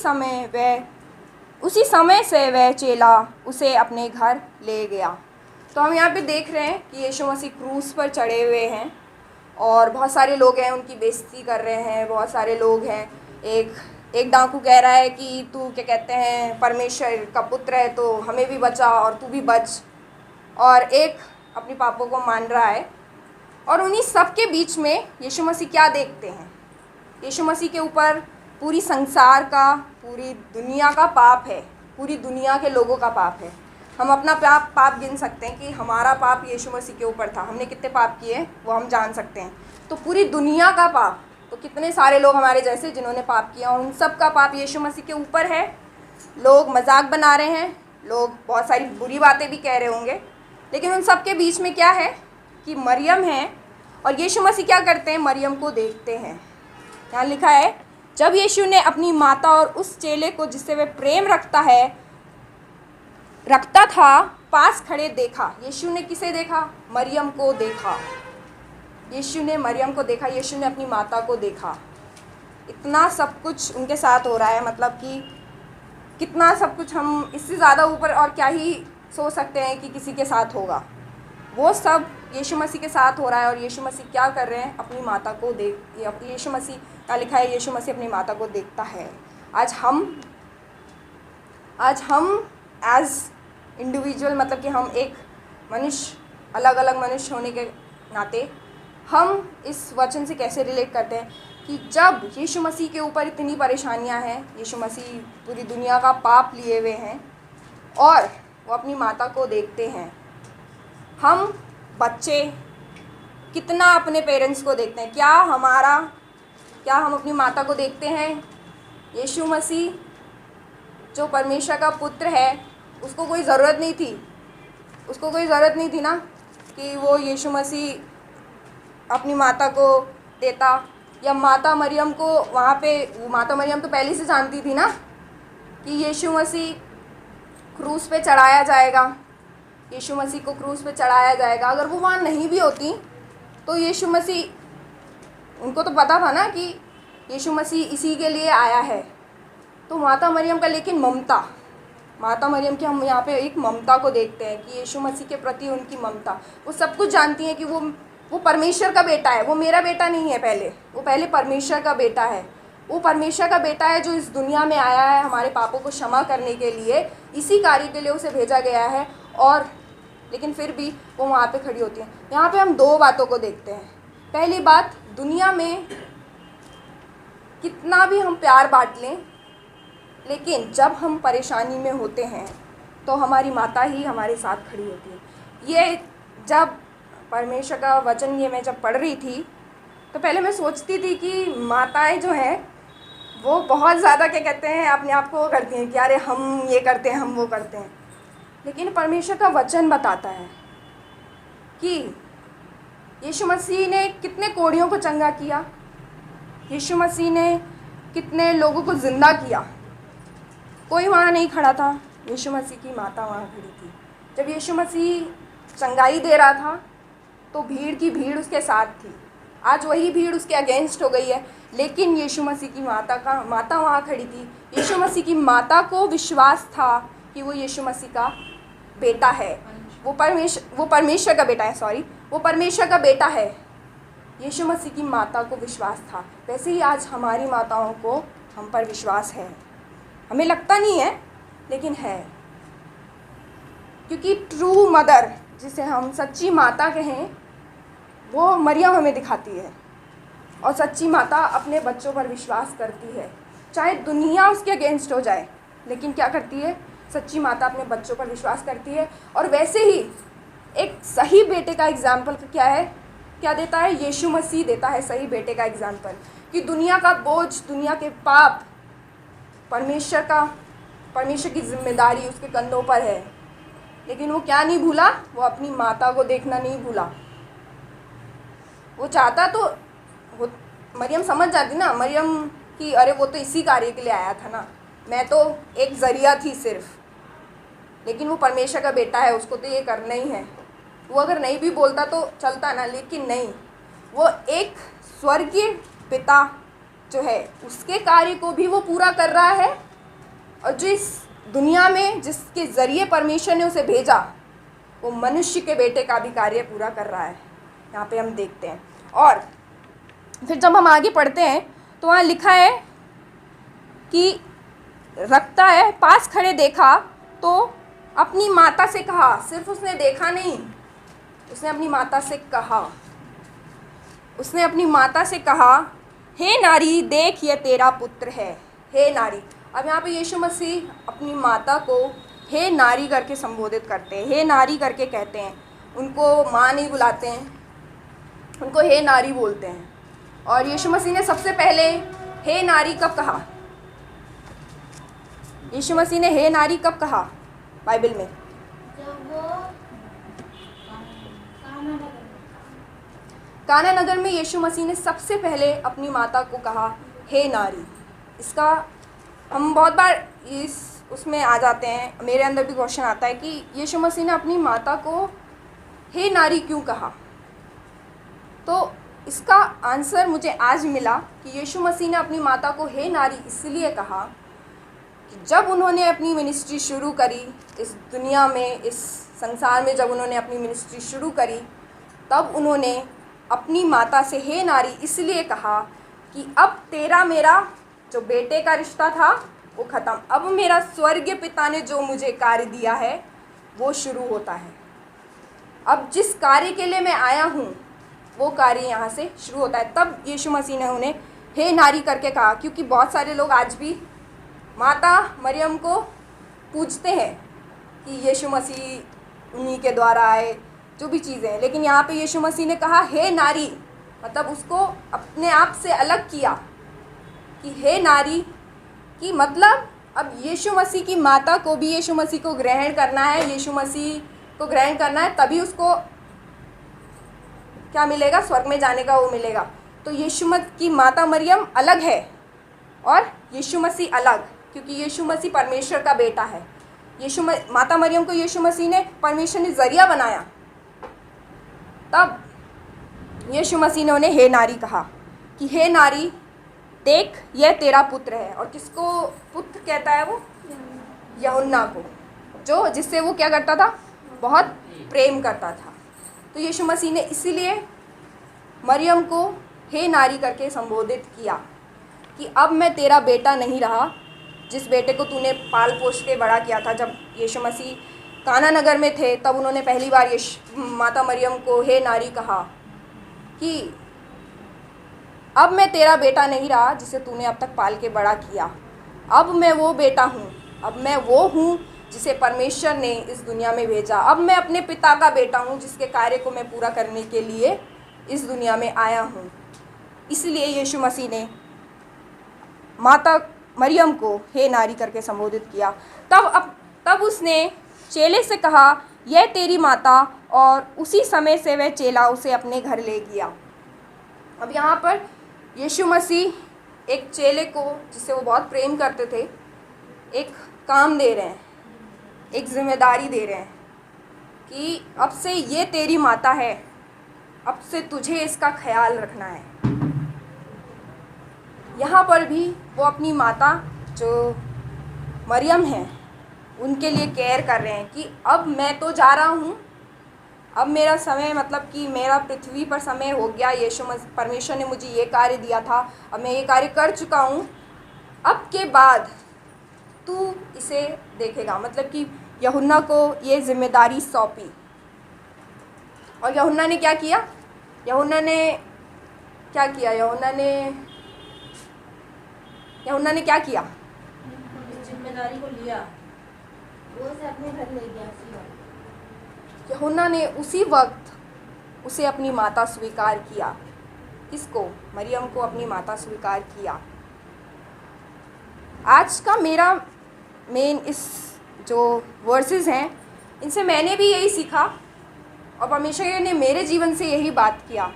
समय से वह चेला उसे अपने घर ले गया। तो हम यहाँ पे देख रहे हैं कि यीशु मसीह क्रूस पर चढ़े हुए हैं और बहुत सारे लोग हैं उनकी बेइज्जती कर रहे हैं। बहुत सारे लोग हैं, एक डाकू कह रहा है कि तू क्या कहते हैं परमेश्वर का पुत्र है तो हमें भी बचा और तू भी बच, और एक अपने पापों को मान रहा है। और उन्हीं सब के बीच में यीशु मसीह क्या देखते हैं? यीशु मसीह के ऊपर पूरी संसार का, पूरी दुनिया का पाप है, पूरी दुनिया के लोगों का पाप है। हम अपना पाप गिन सकते हैं कि हमारा पाप यीशु मसीह के ऊपर था, हमने कितने पाप किए वो हम जान सकते हैं। तो पूरी दुनिया का पाप, तो कितने सारे लोग हमारे जैसे जिन्होंने पाप किया, और उन सब का पाप यीशु मसीह के ऊपर है। लोग मजाक बना रहे हैं, लोग बहुत सारी बुरी बातें भी कह रहे होंगे, लेकिन उन सब के बीच में क्या है कि मरियम है, और यीशु मसीह क्या करते हैं, मरियम को देखते हैं। यहाँ लिखा है, जब यीशु ने अपनी माता और उस चेले को जिससे वे प्रेम रखता था पास खड़े देखा। यीशु ने किसे देखा? मरियम को देखा। यीशु ने मरियम को देखा, यीशु ने अपनी माता को देखा। इतना सब कुछ उनके साथ हो रहा है, मतलब कि कितना सब कुछ, हम इससे ज़्यादा ऊपर और क्या ही सोच सकते हैं कि किसी के साथ होगा। वो सब यीशु मसीह के साथ हो रहा है, और यीशु मसीह क्या कर रहे हैं, अपनी माता को यीशु मसीह का लिखा है, यीशु मसीह अपनी माता को देखता है। आज हम एज इंडिविजुअल, मतलब कि हम एक मनुष्य, अलग अलग मनुष्य होने के नाते हम इस वचन से कैसे रिलेट करते हैं कि जब यीशु मसीह के ऊपर इतनी परेशानियां हैं, यीशु मसीह पूरी दुनिया का पाप लिए हुए हैं और वो अपनी माता को देखते हैं। हम बच्चे कितना अपने पेरेंट्स को देखते हैं, क्या हम अपनी माता को देखते हैं? यीशु मसीह जो परमेश्वर का पुत्र है, उसको कोई ज़रूरत नहीं थी ना कि वो यीशु मसीह अपनी माता को देता, या माता मरियम को वहाँ पे, माता मरियम तो पहले से जानती थी ना कि यीशु मसीह क्रूस पे चढ़ाया जाएगा, यीशु मसीह को क्रूस पे चढ़ाया जाएगा। अगर वो वहाँ नहीं भी होती तो यीशु मसीह, उनको तो पता था ना कि यीशु मसीह इसी के लिए आया है। तो माता मरियम का, लेकिन माता मरियम की हम यहाँ पे एक ममता को देखते हैं कि यीशु मसीह के प्रति उनकी ममता। वो सब कुछ जानती हैं कि वो परमेश्वर का बेटा है, वो मेरा बेटा नहीं है, वो पहले परमेश्वर का बेटा है। वो परमेश्वर का बेटा है जो इस दुनिया में आया है हमारे पापों को क्षमा करने के लिए, इसी कार्य के लिए उसे भेजा गया है। और लेकिन फिर भी वो वहाँ पे खड़ी होती है। यहाँ पे हम दो बातों को देखते हैं। पहली बात, दुनिया में कितना भी हम प्यार बांट लें, लेकिन जब हम परेशानी में होते हैं तो हमारी माता ही हमारे साथ खड़ी होती है। ये जब परमेश्वर का वचन ये मैं जब पढ़ रही थी तो पहले मैं सोचती थी कि माताएं जो हैं वो बहुत ज़्यादा क्या कहते हैं, अपने आप को वो करती हैं कि अरे हम ये करते हैं, हम वो करते हैं। लेकिन परमेश्वर का वचन बताता है कि यीशु मसीह ने कितने कोढ़ियों को चंगा किया, यीशु मसीह ने कितने लोगों को ज़िंदा किया। कोई वहाँ नहीं खड़ा था, यीशु मसीह की माता वहाँ खड़ी थी। जब यीशु मसीह चंगाई दे रहा था तो भीड़ की भीड़ उसके साथ थी। आज वही भीड़ उसके अगेंस्ट हो गई है, लेकिन यीशु मसीह की माता वहाँ खड़ी थी। यीशु मसीह की माता को विश्वास था कि वो यीशु मसीह का बेटा है, वो परमेश्वर का बेटा है, वो परमेश्वर का बेटा है। यीशु मसीह की माता को विश्वास था। वैसे ही आज हमारी माताओं को हम पर विश्वास है। हमें लगता नहीं है, लेकिन है, क्योंकि ट्रू मदर, जिसे हम सच्ची माता कहें, वो मरियम हमें दिखाती है। और सच्ची माता अपने बच्चों पर विश्वास करती है, चाहे दुनिया उसके अगेंस्ट हो जाए, लेकिन क्या करती है, सच्ची माता अपने बच्चों पर विश्वास करती है। और वैसे ही एक सही बेटे का एग्जाम्पल क्या देता है, यीशु मसीह देता है सही बेटे का एग्जाम्पल, कि दुनिया का बोझ, दुनिया के पाप परमेश्वर की जिम्मेदारी उसके कंधों पर है। लेकिन वो क्या नहीं भूला, वो अपनी माता को देखना नहीं भूला। वो चाहता तो मरियम समझ जाती ना, मरियम कि अरे वो तो इसी कार्य के लिए आया था ना, मैं तो एक ज़रिया थी सिर्फ। लेकिन वो परमेश्वर का बेटा है, उसको तो ये करना ही है। वो अगर नहीं भी बोलता तो चलता ना, लेकिन नहीं, वो एक स्वर्गीय पिता जो है उसके कार्य को भी वो पूरा कर रहा है, और जो इस दुनिया में जिसके ज़रिए परमेश्वर ने उसे भेजा, वो मनुष्य के बेटे का भी कार्य पूरा कर रहा है। यहाँ पे हम देखते हैं। और फिर जब हम आगे पढ़ते हैं तो वहाँ लिखा है कि रखता है, पास खड़े देखा तो अपनी माता से कहा। सिर्फ उसने देखा नहीं, उसने अपनी माता से कहा हे नारी देख ये तेरा पुत्र है। हे नारी, अब यहाँ पे यीशु मसीह अपनी माता को हे नारी करके संबोधित करते हैं, हे नारी करके कहते हैं। उनको माँ नहीं बुलाते हैं, उनको हे नारी बोलते हैं। और यीशु मसीह ने सबसे पहले हे नारी कब कहा? यीशु मसीह ने हे नारी कब कहा बाइबल में? जब वो काना नगर में यीशु मसीह ने सबसे पहले अपनी माता को कहा हे नारी। इसका हम बहुत बार उसमें आ जाते हैं, मेरे अंदर भी क्वेश्चन आता है कि यीशु मसीह ने अपनी माता को हे नारी क्यों कहा? तो इसका आंसर मुझे आज मिला कि यीशु मसीह ने अपनी माता को हे नारी इसलिए कहा कि जब उन्होंने अपनी मिनिस्ट्री शुरू करी इस दुनिया में, इस संसार में, जब उन्होंने अपनी मिनिस्ट्री शुरू करी तब उन्होंने अपनी माता से हे नारी इसलिए कहा कि अब तेरा मेरा जो बेटे का रिश्ता था वो ख़त्म, अब मेरा स्वर्गीय पिता ने जो मुझे कार्य दिया है वो शुरू होता है। अब जिस कार्य के लिए मैं आया हूँ वो कार्य यहाँ से शुरू होता है। तब यीशु मसीह ने उन्हें हे नारी करके कहा, क्योंकि बहुत सारे लोग आज भी माता मरियम को पूजते हैं कि यीशु मसीह उन्हीं के द्वारा आए, जो भी चीज़ें हैं, लेकिन यहाँ पे यीशु मसीह ने कहा हे नारी, मतलब उसको अपने आप से अलग किया कि हे नारी की मतलब अब यीशु मसीह की माता को भी यीशु मसीह को ग्रहण करना है, यीशु मसीह को ग्रहण करना है, तभी उसको क्या मिलेगा? स्वर्ग में जाने का वो मिलेगा। तो यीशु की माता मरियम अलग है और यीशु मसीह अलग, क्योंकि यीशु मसीह परमेश्वर का बेटा है। माता मरियम को यीशु मसीह ने, परमेश्वर ने ज़रिया बनाया। तब यीशु मसीह ने उन्हें हे नारी कहा कि हे नारी देख यह तेरा पुत्र है। और किसको पुत्र कहता है वो? यूहन्ना को, जो जिससे वो क्या करता था? बहुत प्रेम करता था। तो यीशु मसीह ने इसीलिए मरियम को हे नारी करके संबोधित किया कि अब मैं तेरा बेटा नहीं रहा, जिस बेटे को तूने पाल पोस के बड़ा किया था। जब यीशु मसीह काना नगर में थे तब उन्होंने पहली बार माता मरियम को हे नारी कहा कि अब मैं तेरा बेटा नहीं रहा जिसे तूने अब तक पाल के बड़ा किया, अब मैं वो बेटा हूँ, अब मैं वो हूँ जिसे परमेश्वर ने इस दुनिया में भेजा, अब मैं अपने पिता का बेटा हूँ जिसके कार्य को मैं पूरा करने के लिए इस दुनिया में आया हूँ। इसलिए यीशु मसीह ने माता मरियम को हे नारी करके संबोधित किया। तब उसने चेले से कहा यह तेरी माता, और उसी समय से वह चेला उसे अपने घर ले गया। अब यहाँ पर यीशु मसीह एक चेले को, जिसे वो बहुत प्रेम करते थे, एक काम दे रहे हैं, एक जिम्मेदारी दे रहे हैं कि अब से ये तेरी माता है, अब से तुझे इसका ख्याल रखना है। यहाँ पर भी वो अपनी माता जो मरियम है उनके लिए केयर कर रहे हैं कि अब मैं तो जा रहा हूँ, अब मेरा समय, मतलब कि मेरा पृथ्वी पर समय हो गया, परमेश्वर ने मुझे ये कार्य दिया था, अब मैं ये कार्य कर चुका हूँ, अब के बाद तू इसे देखेगा। मतलब कि यूहन्ना को ये जिम्मेदारी सौंपी। और यूहन्ना ने क्या किया? यूहन्ना ने क्या किया? यूहन्ना ने क्या किया? जिम्मेदारी को लिया, वो उसे अपने घर ले गया। यूहन्ना ने उसी वक्त उसे अपनी माता स्वीकार किया। किसको? मरियम को अपनी माता स्वीकार किया। आज का मेरा मेन इस जो वर्सेस हैं, इनसे मैंने भी यही सीखा और परमेश्वर ने मेरे जीवन से यही बात किया।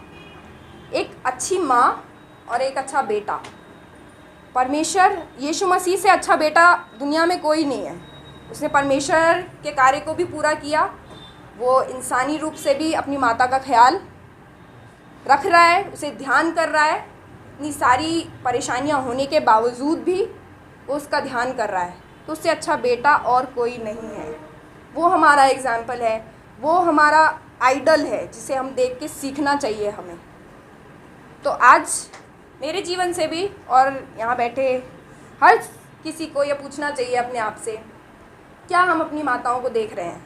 एक अच्छी माँ और एक अच्छा बेटा, परमेश्वर यीशु मसीह से अच्छा बेटा दुनिया में कोई नहीं है। उसने परमेश्वर के कार्य को भी पूरा किया, वो इंसानी रूप से भी अपनी माता का ख्याल रख रहा है, उसे ध्यान कर रहा है। इतनी सारी परेशानियां होने के बावजूद भी वो उसका ध्यान कर रहा है। तो उससे अच्छा बेटा और कोई नहीं है। वो हमारा एग्जाम्पल है, वो हमारा आइडल है जिसे हम देख के सीखना चाहिए हमें। तो आज मेरे जीवन से भी और यहाँ बैठे हर किसी को ये पूछना चाहिए अपने आप से, क्या हम अपनी माताओं को देख रहे हैं?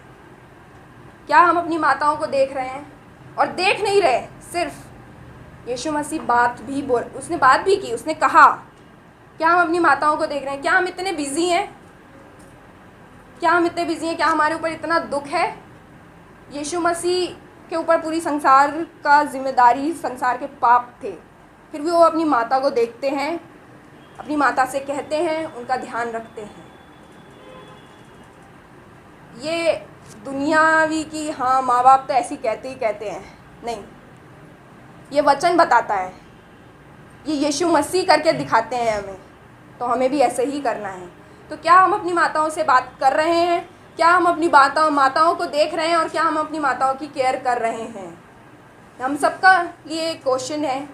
क्या हम अपनी माताओं को देख रहे हैं? और देख नहीं रहे, सिर्फ यीशु मसीह उसने बात भी की, उसने कहा। क्या हम अपनी माताओं को देख रहे हैं? क्या हम इतने बिजी हैं? क्या हमारे ऊपर इतना दुख है? यीशु मसीह के ऊपर पूरी संसार का जिम्मेदारी, संसार के पाप थे, फिर भी वो अपनी माता को देखते हैं, अपनी माता से कहते हैं, उनका ध्यान रखते हैं। ये दुनियावी की हाँ माँ बाप तो ऐसी कहते ही कहते हैं, नहीं, ये वचन बताता है, ये यीशु मसीह करके दिखाते हैं हमें, तो हमें भी ऐसे ही करना है। तो क्या हम अपनी माताओं से बात कर रहे हैं? क्या हम अपनी माताओं को देख रहे हैं? और क्या हम अपनी माताओं की केयर कर रहे हैं? हम सबका ये क्वेश्चन है।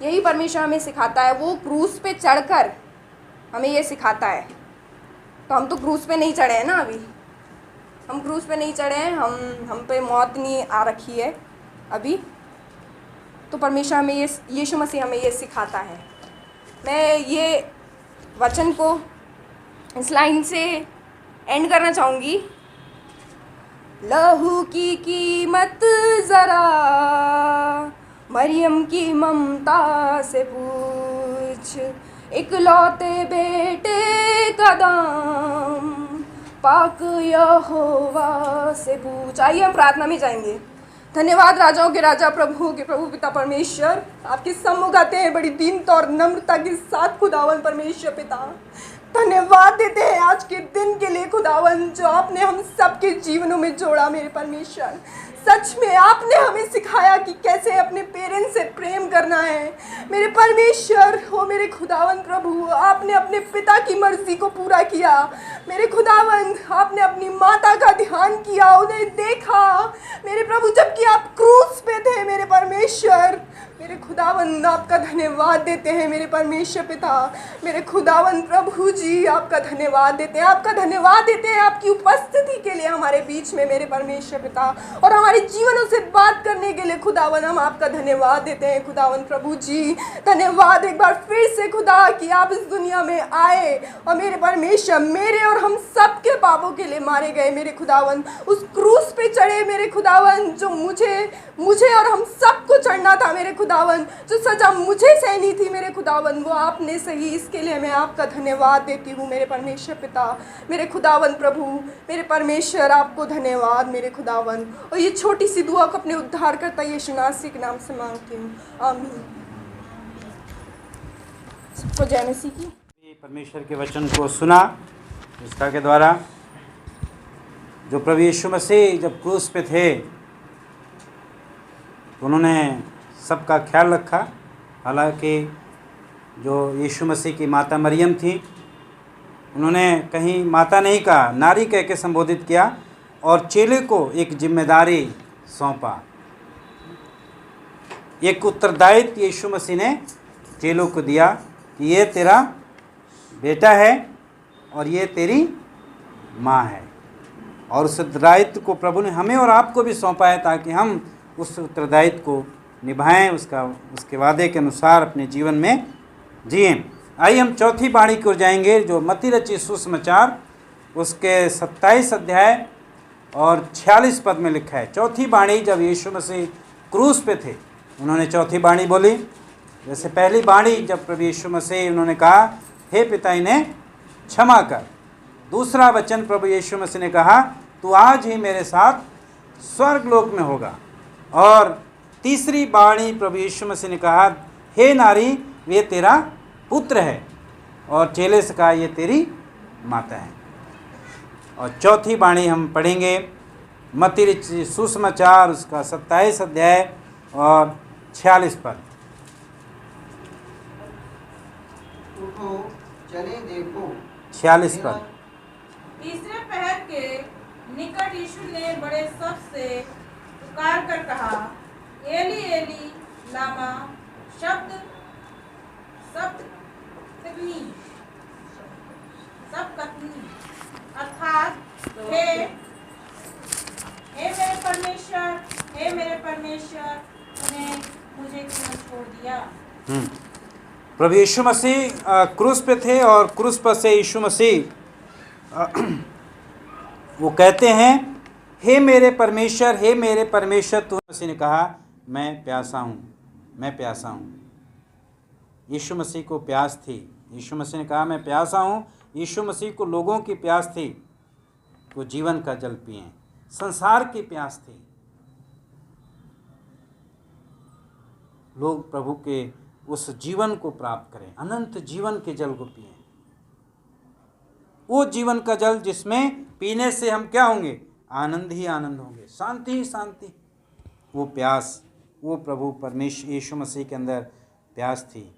यही परमेश्वर हमें सिखाता है। वो क्रूस पे चढ़कर हमें ये सिखाता है। तो हम तो क्रूस पे नहीं चढ़े हैं ना अभी, हम क्रूस पे नहीं चढ़े हैं, हम पे मौत नहीं आ रखी है अभी। तो परमेश्वर हमें यीशु मसीह हमें ये सिखाता है। मैं ये वचन को इस लाइन से एंड करना चाहूँगी। लहू की कीमत ज़रा मरियम की ममता से पूछ, इकलौते बेटे का दाम पाक यहोवा से पूछ। आइए हम प्रार्थना में जाएंगे। धन्यवाद राजाओं के राजा, प्रभुओं के प्रभु, पिता परमेश्वर, आपके सम्मुख आते हैं बड़ी दीनता और नम्रता के साथ खुदावन परमेश्वर पिता। धन्यवाद देते हैं आज के दिन के लिए खुदावन, जो आपने हम सबके जीवनों में जोड़ा। मेरे परमेश्वर, सच में आपने हमें सिखाया कि कैसे अपने पेरेंट्स से प्रेम करना है। मेरे परमेश्वर हो मेरे खुदावन प्रभु, आपने अपने पिता की मर्जी को पूरा किया। मेरे खुदावन, आपने अपनी माता का ध्यान किया, उन्हें देखा मेरे प्रभु, जबकि आप क्रूस पे थे। मेरे परमेश्वर, मेरे खुदावन, आपका धन्यवाद देते हैं मेरे परमेश्वर पिता। मेरे खुदावन प्रभु जी, आपका धन्यवाद देते हैं, आपका धन्यवाद देते हैं आपकी उपस्थिति के लिए हमारे बीच में मेरे परमेश्वर पिता, और हमारे जीवनों से बात करने के लिए खुदावन हम आपका धन्यवाद देते हैं खुदावन प्रभु जी। धन्यवाद एक बार फिर से खुदा कि आप इस दुनिया में आए और मेरे परमेश्वर मेरे और हम सब के पापों के लिए मारे गए। मेरे खुदावन उस क्रूस पे चढ़े मेरे खुदावन, जो मुझे और हम सबको चढ़ना था मेरे खुदावन, जो सजा मुझे सहनी थी मेरे खुदावन, वो आपने सही। इसके लिए मैं आपका धन्यवाद देती हूँ मेरे परमेश्वर पिता। मेरे खुदावन प्रभु, मेरे परमेश्वर, आपको धन्यवाद मेरे खुदावन। और ये छोटी सी दुआ को अपने उद्धारकर्ता यीशु मसीह के नाम से मांगती हूँ, आमीन। सबको जय मसीह की। परमेश्वर के वचन को सुना, जिसका के द्वारा जो प्रभु यीशु मसीह जब क्रूस पे थे तो उन्होंने सबका ख्याल रखा। हालांकि जो यीशु मसीह की माता मरियम थी, उन्होंने कहीं माता नहीं कहा, नारी कह के संबोधित किया और चेले को एक जिम्मेदारी सौंपा। एक उत्तरदायित्व यीशु मसीह ने चेलों को दिया कि ये तेरा बेटा है और ये तेरी माँ है। और उस उत्तरदायित्व को प्रभु ने हमें और आपको भी सौंपा है, ताकि हम उस उत्तरदायित्व को निभाएं, उसके वादे के अनुसार अपने जीवन में जिएं। आइए हम चौथी बाणी की ओर जाएंगे, जो मत्ती रचित सुसमाचार उसके 27 अध्याय और 46 पद में लिखा है। चौथी बाणी, जब यीशु मसीह क्रूस पे थे, उन्होंने चौथी बाणी बोली। जैसे पहली बाणी जब प्रभु यीशु मसीह उन्होंने कहा, हे पिता इन्हें क्षमा कर। दूसरा वचन प्रभु यीशु मसीह ने कहा, तू आज ही मेरे साथ स्वर्ग लोक में होगा। और तीसरी बाणी प्रभु यीशु मसीह ने कहा, हे नारी, ये तेरा पुत्र है। और चेले से कहा, ये तेरी माता है। और चौथी बाणी हम पढ़ेंगे मत्ती रचित सुसमाचार उसका 27 अध्याय और 46 पद। उठो चले देखो 46 पद। तीसरे पहर के निकट यीशु ने बड़े शब्द से पुकार कर कहा, एली एली लामा सबकतनी, अर्थात हे मेरे परमेश्वर तूने मुझे क्यों छोड़ दिया। प्रभु यीशु मसीह क्रूस पे थे और क्रूस पर से यीशु मसीह वो कहते हैं, हे मेरे परमेश्वर तू। मसीह ने कहा, मैं प्यासा हूँ। मैं प्यासा हूँ। यीशु मसीह को प्यास थी। यीशु मसीह ने कहा मैं प्यासा हूँ। यीशु मसीह को लोगों की प्यास थी, वो जीवन का जल पिए। संसार की प्यास थी, लोग प्रभु के उस जीवन को प्राप्त करें, अनंत जीवन के जल को पिए। वो जीवन का जल जिसमें पीने से हम क्या होंगे? आनंद ही आनंद होंगे, शांति ही शांति। वो प्यास, वो प्रभु परमेश्वर यीशु मसीह के अंदर प्यास थी।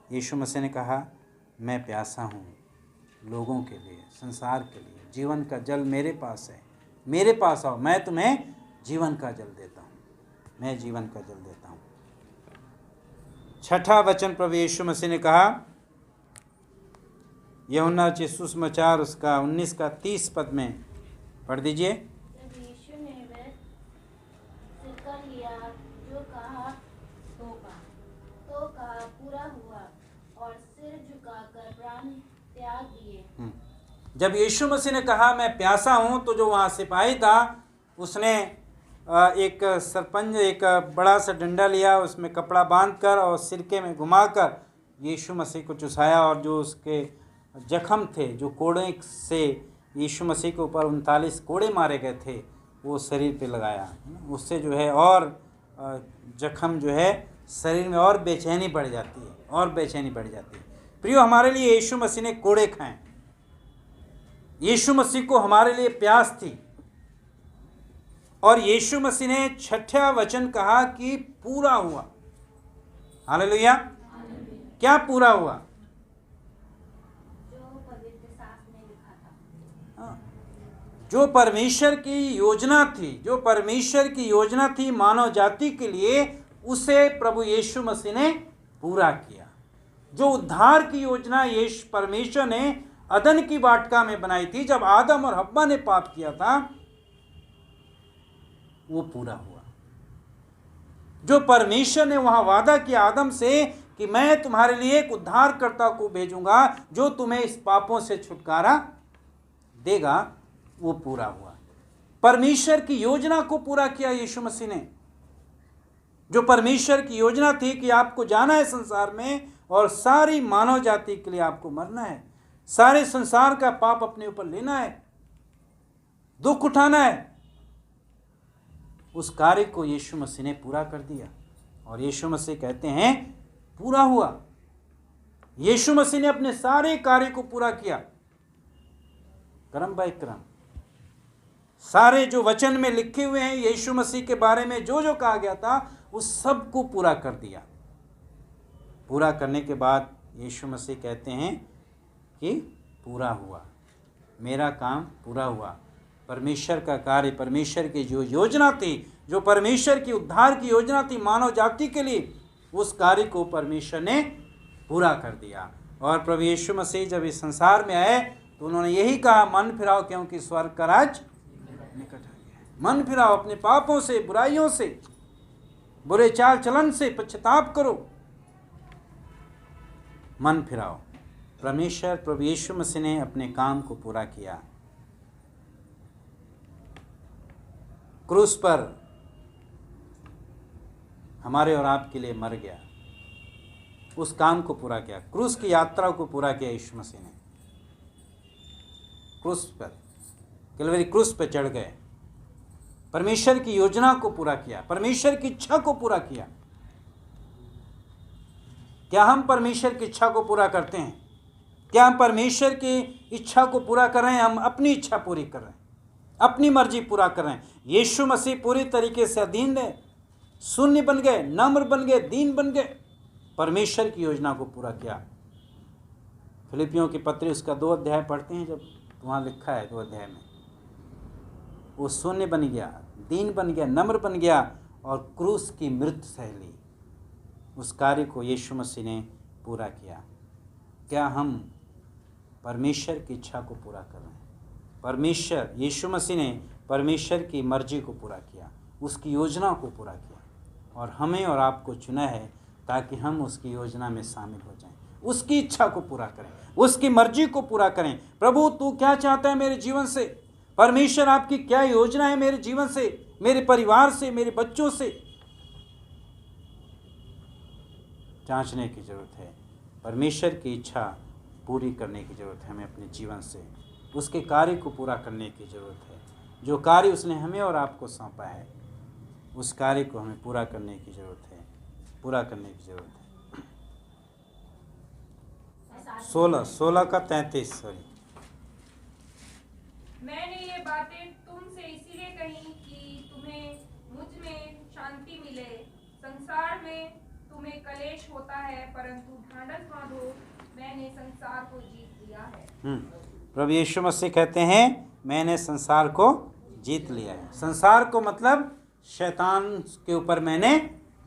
यीशु मसीह ने कहा मैं प्यासा हूँ लोगों के लिए, संसार के लिए। जीवन का जल मेरे पास है, मेरे पास आओ, मैं तुम्हें जीवन का जल देता हूँ, मैं जीवन का जल देता हूँ। छठा वचन प्रभु यीशु मसीह ने कहा, यूहन्ना सुसमाचार उसका 19 का 30 पद में पढ़ दीजिए। जब यीशु ने वह सिक्का लिया जो कहा तो कहा पूरा हुआ, और सिर झुकाकर प्राण त्याग दिए। जब यीशु मसीह ने कहा मैं प्यासा हूँ, तो जो वहाँ सिपाही था उसने एक सरपंच, एक बड़ा सा डंडा लिया, उसमें कपड़ा बांधकर और सिरके में घुमाकर यीशु मसीह को चुसाया, और जो उसके जख्म थे, जो कोड़े से यीशु मसीह के ऊपर 39 कोड़े मारे गए थे, वो शरीर पे लगाया। उससे जो है और जख्म जो है शरीर में और बेचैनी बढ़ जाती है, और बेचैनी बढ़ जाती है। प्रियो, हमारे लिए यीशु मसीह ने कोड़े खाए। यीशु मसीह को हमारे लिए प्यास थी, और यीशु मसीह ने छठा वचन कहा कि पूरा हुआ। हालेलुया। क्या पूरा हुआ? जो पवित्र शास्त्र में लिखा था। जो परमेश्वर की योजना थी, जो परमेश्वर की योजना थी मानव जाति के लिए, उसे प्रभु यीशु मसीह ने पूरा किया। जो उद्धार की योजना यीशु परमेश्वर ने अदन की वाटिका में बनाई थी, जब आदम और हव्वा ने पाप किया था, वो पूरा हुआ। जो परमेश्वर ने वहां वादा किया आदम से कि मैं तुम्हारे लिए एक उद्धारकर्ता को भेजूंगा जो तुम्हें इस पापों से छुटकारा देगा, वो पूरा हुआ। परमेश्वर की योजना को पूरा किया यीशु मसीह ने। जो परमेश्वर की योजना थी कि आपको जाना है संसार में और सारी मानव जाति के लिए आपको मरना है, सारे संसार का पाप अपने ऊपर लेना है, दुख उठाना है, उस कार्य को यीशु मसीह ने पूरा कर दिया। और यीशु मसीह कहते हैं पूरा हुआ। यीशु मसीह ने अपने सारे कार्य को पूरा किया, क्रम बाय क्रम। सारे जो वचन में लिखे हुए हैं यीशु मसीह के बारे में, जो जो कहा गया था, उस सब को पूरा कर दिया। पूरा करने के बाद यीशु मसीह कहते हैं कि पूरा हुआ, मेरा काम पूरा हुआ। परमेश्वर का कार्य, परमेश्वर की जो योजना थी, जो परमेश्वर की उद्धार की योजना थी मानव जाति के लिए, उस कार्य को परमेश्वर ने पूरा कर दिया। और प्रभु यीशु मसीह जब इस संसार में आए तो उन्होंने यही कहा, मन फिराओ क्योंकि स्वर्ग का राज्य निकट आ गया है। मन फिराओ, अपने पापों से, बुराइयों से, बुरे चाल चलन से पश्चाताप करो, मन फिराओ। परमेश्वर प्रभु यीशु मसीह ने अपने काम को पूरा किया। क्रूस पर हमारे और आपके लिए मर गया, उस काम को पूरा किया। क्रूस की यात्रा को पूरा किया यीशु मसीह ने। क्रूस पर, कलवरी क्रूस पर चढ़ गए, परमेश्वर की योजना को पूरा किया, परमेश्वर की इच्छा को पूरा किया। क्या हम परमेश्वर की इच्छा को पूरा करते हैं? क्या हम परमेश्वर की इच्छा को पूरा कर रहे हैं? हम अपनी इच्छा पूरी कर रहे हैं, अपनी मर्जी पूरा कर रहे हैं। यीशु मसीह पूरी तरीके से अधीन है, शून्य बन गए, नम्र बन गए, दीन बन गए, परमेश्वर की योजना को पूरा किया। फिलिपियों की पत्री उसका 2 अध्याय पढ़ते हैं, जब वहाँ लिखा है 2 अध्याय में, वो शून्य बन गया, दीन बन गया, नम्र बन गया और क्रूस की मृत्यु सह ली। उस कार्य को यीशु मसीह ने पूरा किया। क्या हम परमेश्वर की इच्छा को पूरा कर रहे हैं? परमेश्वर, यीशु मसीह ने परमेश्वर की मर्जी को पूरा किया, उसकी योजना को पूरा किया, और हमें और आपको चुना है ताकि हम उसकी योजना में शामिल हो जाएं, उसकी इच्छा को पूरा करें, उसकी मर्जी को पूरा करें। प्रभु, तू क्या चाहता है मेरे जीवन से? परमेश्वर, आपकी क्या योजना है मेरे जीवन से, मेरे परिवार से, मेरे बच्चों से? जांचने की ज़रूरत है। परमेश्वर की इच्छा पूरी करने की ज़रूरत है हमें अपने जीवन से। उसके कार्य को पूरा करने की ज़रूरत है। जो कार्य उसने हमें और आपको सौंपा है, उस कार्य को हमें पूरा करने की ज़रूरत है, पूरा करने की ज़रूरत है। 16 का 33 सॉरी। मैंने ये बातें तुमसे इसीलिए कही कि तुम्हें मुझ में शांति मिले। संसार में तुम्हें कलेश होता है, परंतु ढांढस बांधो, मैंने संसार को जीत लिया है। प्रभु यीशु मसीह कहते हैं मैंने संसार को जीत लिया है। संसार को मतलब शैतान के ऊपर मैंने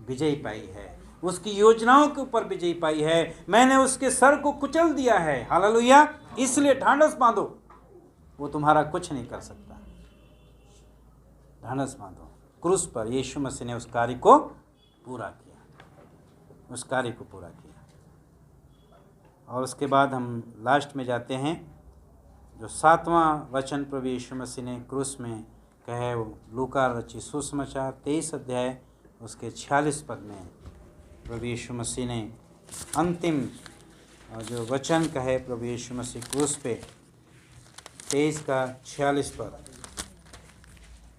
विजय पाई है, उसकी योजनाओं के ऊपर विजय पाई है। मैंने उसके सर को कुचल दिया है। हालेलुया। इसलिए ढांढस बांधो, वो तुम्हारा कुछ नहीं कर सकता। ढांढस बांधो। क्रूस पर यीशु मसीह ने उस कार्य को पूरा किया, उस कार्य को पूरा किया। और उसके बाद हम लास्ट में जाते हैं, जो 7वां वचन प्रभु यीशु मसीह ने क्रूस में कहे, वो लूका रचित सुसमाचार 23 अध्याय उसके 46 पद में प्रभु यीशु मसीह ने अंतिम जो वचन कहे प्रभु यीशु मसीह क्रूस पे, 23 का 46 पद।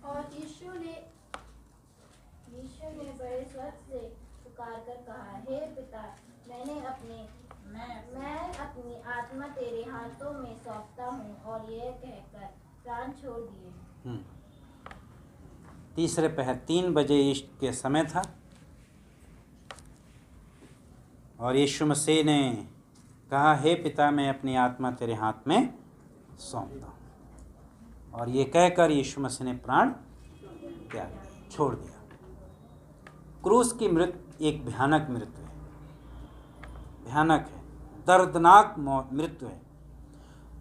और यीशु ने बड़े स्वर से पुकार कर कहा, हे पिता, मैं अपनी आत्मा तेरे हाथों में सौंपता हूँ। और यह कहकर प्राण छोड़ दिए। तीसरे पहर 3 बजे ईस्ट के समय था और यीशु मसीह ने कहा, हे पिता, मैं अपनी आत्मा तेरे हाथ में सौंपता हूँ। और ये कहकर यीशु मसीह ने प्राण त्याग दिया, छोड़ दिया। क्रूस की मृत्यु एक भयानक मृत्यु है, भयानक है, दर्दनाक मृत्यु है।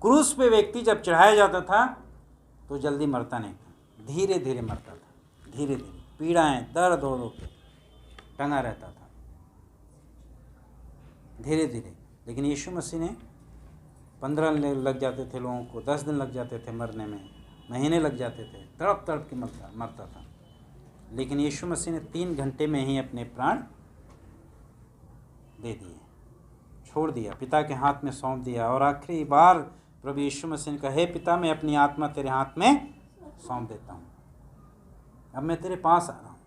क्रूस पे व्यक्ति जब चढ़ाया जाता था तो जल्दी मरता नहीं था, धीरे धीरे मरता था, धीरे धीरे पीड़ाएं, दर्द हो के टंगा रहता था, धीरे धीरे। लेकिन यीशु मसीह ने 15 दिन लग जाते थे लोगों को, 10 दिन लग जाते थे मरने में, महीने लग जाते थे, तड़प तड़प के मरता था। लेकिन यीशु मसीह ने 3 घंटे में ही अपने प्राण दे दिए, छोड़ दिया, पिता के हाथ में सौंप दिया। और आखिरी बार प्रभु यीशु मसीह ने कहा, हे पिता, मैं अपनी आत्मा तेरे हाथ में सौंप देता हूँ, अब मैं तेरे पास आ रहा हूँ।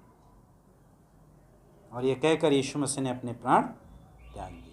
और ये कहकर यीशु मसीह ने अपने प्राण त्याग दिए।